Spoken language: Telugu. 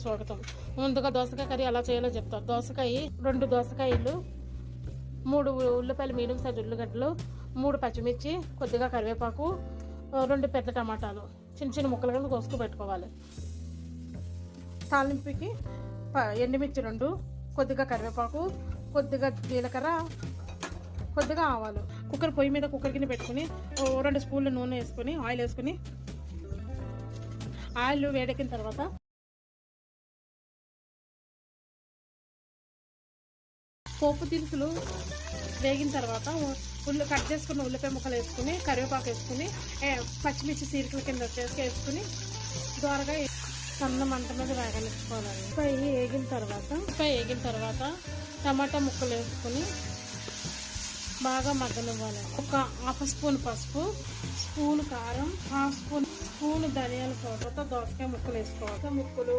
స్వాగతం. ముందుగా దోసకాయ కర్రీ ఎలా చేయాలో చెప్తాను. దోసకాయ 2 దోసకాయలు, 3 ఉల్లిపాయలు మీడియం సైజ్ ఉల్లిగడ్డలు, 3 పచ్చిమిర్చి, కొద్దిగా కరివేపాకు, 2 పెద్ద టమాటాలు చిన్న చిన్న ముక్కలు కింద కోసుకు పెట్టుకోవాలి. తాలింపుకి ఎండుమిర్చి 2, కొద్దిగా కరివేపాకు, కొద్దిగా జీలకర్ర, కొద్దిగా ఆవాలు. కుక్కర్ పొయ్యి మీద కుక్కర్ కింద పెట్టుకుని 2 స్పూన్ల నూనె వేసుకొని ఆయిల్ వేసుకుని ఆయిల్ వేడెక్కిన తర్వాత పోపు దినుసులు వేగిన తర్వాత కట్ చేసుకున్న ఉల్లిపాయ ముక్కలు వేసుకుని కరివేపాకు వేసుకుని పచ్చిమిర్చి సీరికల కింద వేసుకుని దోరగా సన్న మంట మీద వేగనిచ్చుకోవాలి. వేగిన తర్వాత టమాటా ముక్కలు వేసుకుని బాగా మగ్గనివ్వాలి. ఒక హాఫ్ స్పూన్ పసుపు, స్పూన్ కారం, హాఫ్ స్పూన్ ధనియాల పౌడర్తో దోసకాయ ముక్కలు వేసుకోవాలి. ముక్కలు